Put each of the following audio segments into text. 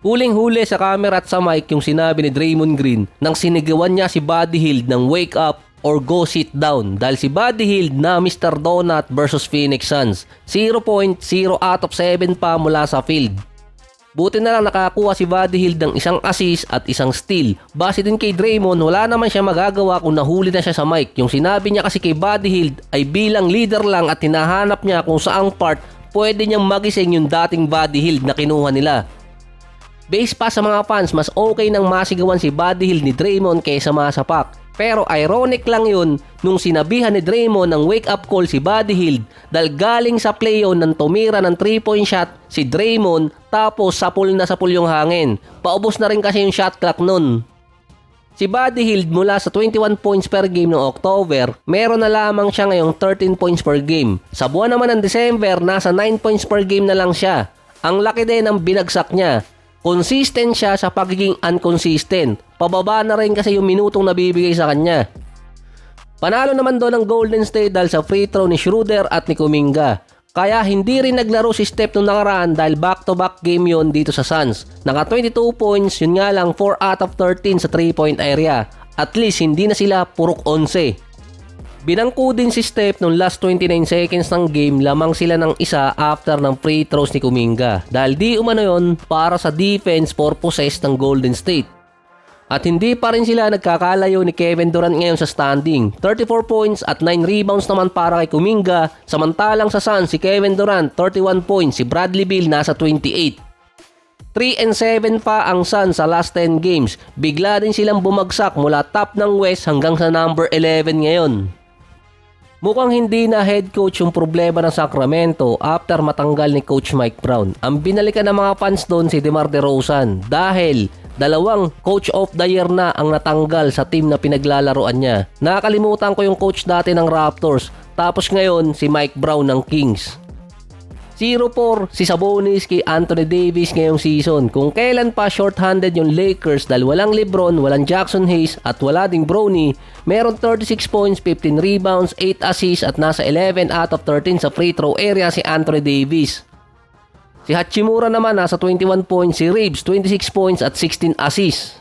Huling-huli sa camera at sa mic yung sinabi ni Draymond Green nang sinigawan niya si Buddy Hield ng wake up or go sit down dahil si Buddy Hield na Mr. Donut versus Phoenix Suns. 0.0 out of 7 pa mula sa field. Buti na lang nakakuha si Buddy Hield ng isang assist at isang steal. Base din kay Draymond, wala naman siya magagawa kung nahuli na siya sa mic. Yung sinabi niya kasi kay Buddy Hield ay bilang leader lang at hinahanap niya kung saang part pwede niyang magising yung dating Buddy Hield na kinuha nila. Based pa sa mga fans, mas okay nang masigawan si Buddy Hield ni Draymond kaysa masapak. Pero ironic lang yun nung sinabihan ni Draymond ng wake up call si Buddy Hield dahil galing sa play on nang tumira ng 3-point shot si Draymond tapos sapul na sapul yung hangin. Paubos na rin kasi yung shot clock nun. Si Buddy Hield mula sa 21 points per game noong October, meron na lamang siya ngayong 13 points per game. Sa buwan naman ng December, nasa 9 points per game na lang siya. Ang laki din ng binagsak niya. Consistent siya sa pagiging inconsistent. Pababa na rin kasi yung minutong nabibigay sa kanya. Panalo naman doon ang Golden State dahil sa free throw ni Schroeder at ni Kuminga. Kaya hindi rin naglaro si Steph nung nakaraan dahil back-to-back game yon dito sa Suns. Naka 22 points, yun nga lang 4 out of 13 sa 3-point area. At least hindi na sila purok 11. Binangko din si Steph nung last 29 seconds ng game, lamang sila ng isa after ng free throws ni Kuminga. Dahil di umano yon para sa defense purposes ng Golden State. At hindi pa rin sila nagkakalayo ni Kevin Durant ngayon sa standing. 34 points at 9 rebounds naman para kay Kuminga. Samantalang sa Suns, si Kevin Durant 31 points, si Bradley Beal nasa 28. 3-7 pa ang Suns sa last 10 games. Bigla din silang bumagsak mula top ng West hanggang sa number 11 ngayon. Mukhang hindi na head coach yung problema ng Sacramento after matanggal ni Coach Mike Brown. Ang binalikan ng mga fans doon si DeMar DeRozan dahil 2 coach of the year na ang natanggal sa team na pinaglalaroan niya. Nakakalimutan ko yung coach dati ng Raptors, tapos ngayon si Mike Brown ng Kings. 0-4 si Sabonis kay Anthony Davis ngayong season. Kung kailan pa short-handed yung Lakers dahil walang LeBron, walang Jackson Hayes at wala ding Bronny, meron 36 points, 15 rebounds, 8 assists at nasa 11 out of 13 sa free throw area si Anthony Davis. Si Hachimura naman nasa 21 points, si Reeves 26 points at 16 assists.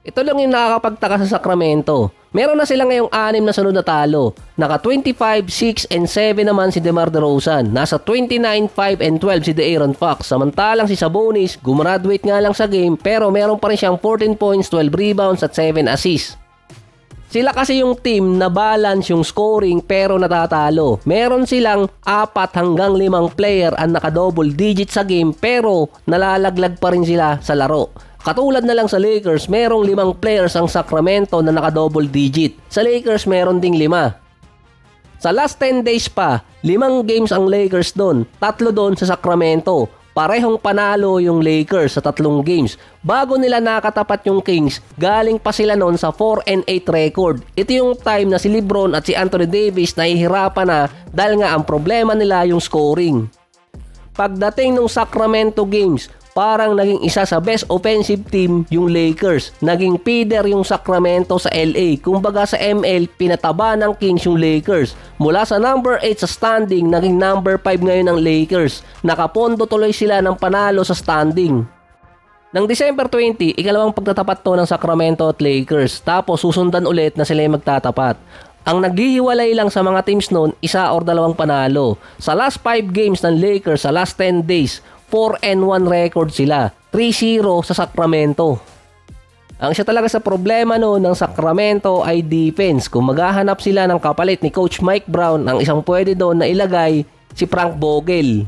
Ito lang yung nakakapagtaka sa Sacramento. Meron na sila ngayong 6 na sunod na talo. Naka 25, 6, and 7 naman si DeMar DeRozan. Nasa 29, 5, and 12 si De'Aaron Fox. Samantalang si Sabonis, gumraduate nga lang sa game pero meron pa rin siyang 14 points, 12 rebounds at 7 assists. Sila kasi yung team na balance yung scoring pero natatalo. Meron silang 4 hanggang 5 player ang naka-double digit sa game pero nalalaglag pa rin sila sa laro. Katulad na lang sa Lakers, merong 5 players ang Sacramento na naka-double digit. Sa Lakers, meron ding 5. Sa last 10 days pa, 5 games ang Lakers doon, 3 doon sa Sacramento. Parehong panalo yung Lakers sa 3 games. Bago nila nakatapat yung Kings, galing pa sila noon sa 4-8 record. Ito yung time na si LeBron at si Anthony Davis nahihirapan na dahil nga ang problema nila yung scoring. Pagdating ng Sacramento games, parang naging isa sa best offensive team yung Lakers. Naging feeder yung Sacramento sa LA. Kumbaga sa ML, pinataba ng Kings yung Lakers. Mula sa number 8 sa standing, naging number 5 ngayon ng Lakers. Nakapondo tuloy sila ng panalo sa standing. Nang December 20, ikalawang pagtatapat to ng Sacramento at Lakers. Tapos susundan ulit na sila yung magtatapat. Ang naghihiwalay lang sa mga teams noon, 1 or 2 panalo. Sa last 5 games ng Lakers, sa last 10 days, 4-1 record sila. 3-0 sa Sacramento. Ang isa talaga sa problema noon ng Sacramento ay defense. Kung maghahanap sila ng kapalit ni Coach Mike Brown, ang isang pwede doon na ilagay si Frank Vogel.